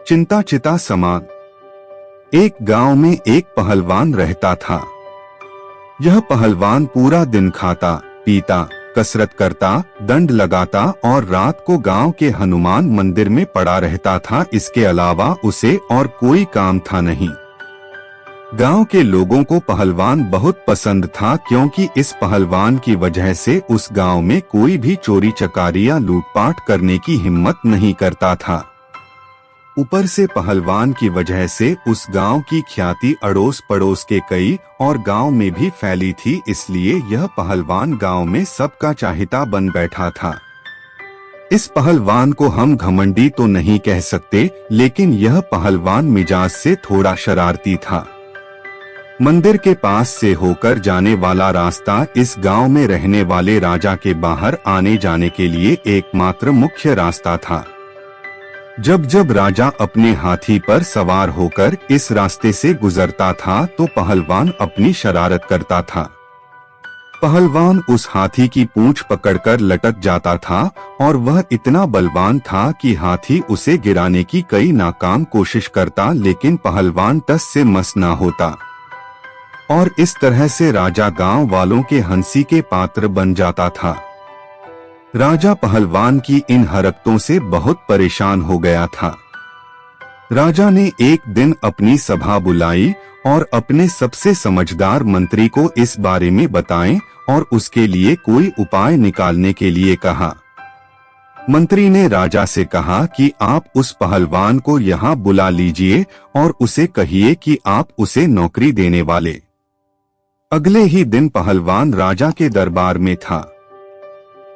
चिंता चिता समान। एक गांव में एक पहलवान रहता था। यह पहलवान पूरा दिन खाता पीता, कसरत करता, दंड लगाता और रात को गांव के हनुमान मंदिर में पड़ा रहता था। इसके अलावा उसे और कोई काम था नहीं। गांव के लोगों को पहलवान बहुत पसंद था, क्योंकि इस पहलवान की वजह से उस गांव में कोई भी चोरी चकारी या लूटपाट करने की हिम्मत नहीं करता था। ऊपर से पहलवान की वजह से उस गांव की ख्याति अड़ोस पड़ोस के कई और गांव में भी फैली थी, इसलिए यह पहलवान गांव में सबका चाहता बन बैठा था। इस पहलवान को हम घमंडी तो नहीं कह सकते, लेकिन यह पहलवान मिजाज से थोड़ा शरारती था। मंदिर के पास से होकर जाने वाला रास्ता इस गांव में रहने वाले राजा के बाहर आने जाने के लिए एकमात्र मुख्य रास्ता था। जब जब राजा अपने हाथी पर सवार होकर इस रास्ते से गुजरता था तो पहलवान अपनी शरारत करता था। पहलवान उस हाथी की पूंछ पकड़कर लटक जाता था और वह इतना बलवान था कि हाथी उसे गिराने की कई नाकाम कोशिश करता, लेकिन पहलवान टस से मस ना होता और इस तरह से राजा गांव वालों के हंसी के पात्र बन जाता था। राजा पहलवान की इन हरकतों से बहुत परेशान हो गया था। राजा ने एक दिन अपनी सभा बुलाई और अपने सबसे समझदार मंत्री को इस बारे में बताएं और उसके लिए कोई उपाय निकालने के लिए कहा। मंत्री ने राजा से कहा कि आप उस पहलवान को यहाँ बुला लीजिए और उसे कहिए कि आप उसे नौकरी देने वाले। अगले ही दिन पहलवान राजा के दरबार में था।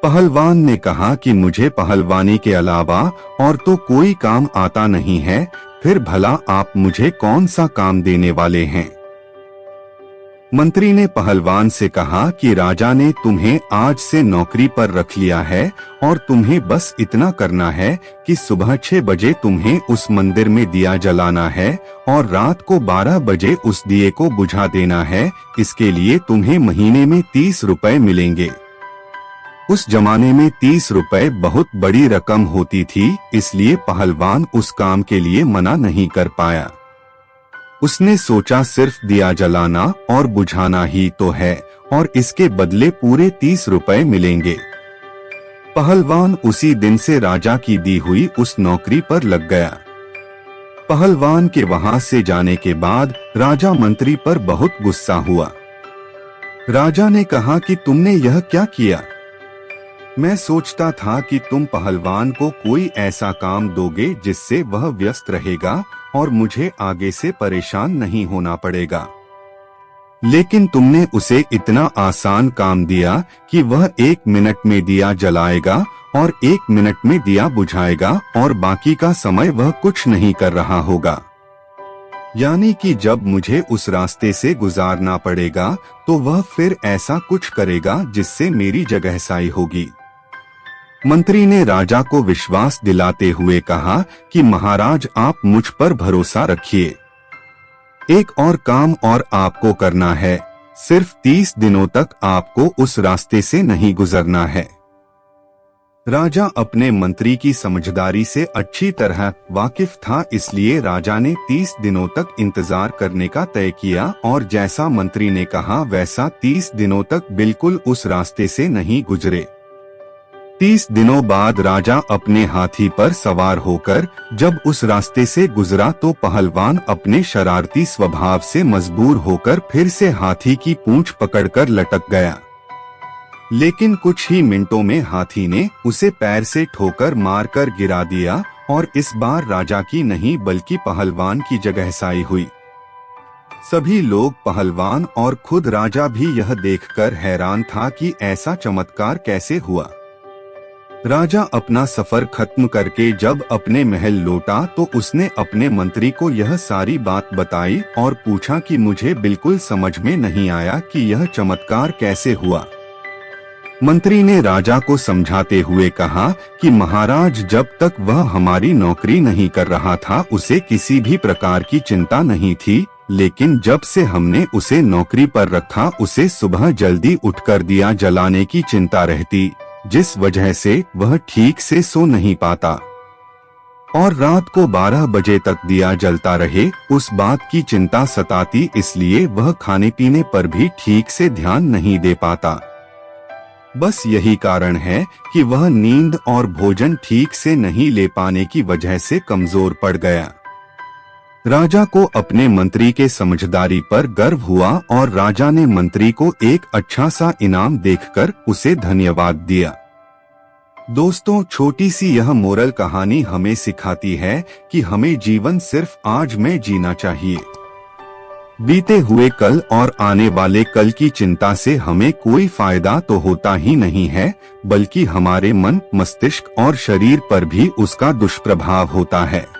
पहलवान ने कहा कि मुझे पहलवानी के अलावा और तो कोई काम आता नहीं है, फिर भला आप मुझे कौन सा काम देने वाले हैं? मंत्री ने पहलवान से कहा कि राजा ने तुम्हें आज से नौकरी पर रख लिया है और तुम्हें बस इतना करना है कि सुबह 6 बजे तुम्हें उस मंदिर में दिया जलाना है और रात को 12 बजे उस दिए को बुझा देना है। इसके लिए तुम्हें महीने में 30 रुपए मिलेंगे। उस जमाने में 30 रुपए बहुत बड़ी रकम होती थी, इसलिए पहलवान उस काम के लिए मना नहीं कर पाया। उसने सोचा सिर्फ दिया जलाना और बुझाना ही तो है और इसके बदले पूरे 30 रुपए मिलेंगे। पहलवान उसी दिन से राजा की दी हुई उस नौकरी पर लग गया। पहलवान के वहां से जाने के बाद राजा मंत्री पर बहुत गुस्सा हुआ। राजा ने कहा कि तुमने यह क्या किया? मैं सोचता था कि तुम पहलवान को कोई ऐसा काम दोगे जिससे वह व्यस्त रहेगा और मुझे आगे से परेशान नहीं होना पड़ेगा, लेकिन तुमने उसे इतना आसान काम दिया कि वह 1 मिनट में दिया जलाएगा और 1 मिनट में दिया बुझाएगा और बाकी का समय वह कुछ नहीं कर रहा होगा। यानी कि जब मुझे उस रास्ते से गुजारना पड़ेगा तो वह फिर ऐसा कुछ करेगा जिससे मेरी जगहसाई होगी। मंत्री ने राजा को विश्वास दिलाते हुए कहा कि महाराज आप मुझ पर भरोसा रखिए। एक और काम और आपको करना है, सिर्फ 30 दिनों तक आपको उस रास्ते से नहीं गुजरना है। राजा अपने मंत्री की समझदारी से अच्छी तरह वाकिफ था, इसलिए राजा ने 30 दिनों तक इंतजार करने का तय किया और जैसा मंत्री ने कहा वैसा 30 दिनों तक बिल्कुल उस रास्ते से नहीं गुजरे। 30 दिनों बाद राजा अपने हाथी पर सवार होकर जब उस रास्ते से गुजरा तो पहलवान अपने शरारती स्वभाव से मजबूर होकर फिर से हाथी की पूंछ पकड़कर लटक गया। लेकिन कुछ ही मिनटों में हाथी ने उसे पैर से ठोकर मारकर गिरा दिया और इस बार राजा की नहीं बल्कि पहलवान की जगहसाई हुई। सभी लोग, पहलवान और खुद राजा भी यह देखकर हैरान था कि ऐसा चमत्कार कैसे हुआ। राजा अपना सफर खत्म करके जब अपने महल लौटा तो उसने अपने मंत्री को यह सारी बात बताई और पूछा कि मुझे बिल्कुल समझ में नहीं आया कि यह चमत्कार कैसे हुआ। मंत्री ने राजा को समझाते हुए कहा कि महाराज जब तक वह हमारी नौकरी नहीं कर रहा था उसे किसी भी प्रकार की चिंता नहीं थी, लेकिन जब से हमने उसे नौकरी पर रखा उसे सुबह जल्दी उठकर दिया जलाने की चिंता रहती, जिस वजह से वह ठीक से सो नहीं पाता। और रात को 12 बजे तक दिया जलता रहे, उस बात की चिंता सताती, इसलिए वह खाने पीने पर भी ठीक से ध्यान नहीं दे पाता। बस यही कारण है कि वह नींद और भोजन ठीक से नहीं ले पाने की वजह से कमजोर पड़ गया। राजा को अपने मंत्री के समझदारी पर गर्व हुआ और राजा ने मंत्री को एक अच्छा सा इनाम देकर उसे धन्यवाद दिया। दोस्तों, छोटी सी यह मोरल कहानी हमें सिखाती है कि हमें जीवन सिर्फ आज में जीना चाहिए। बीते हुए कल और आने वाले कल की चिंता से हमें कोई फायदा तो होता ही नहीं है, बल्कि हमारे मन, मस्तिष्क और शरीर पर भी उसका दुष्प्रभाव होता है।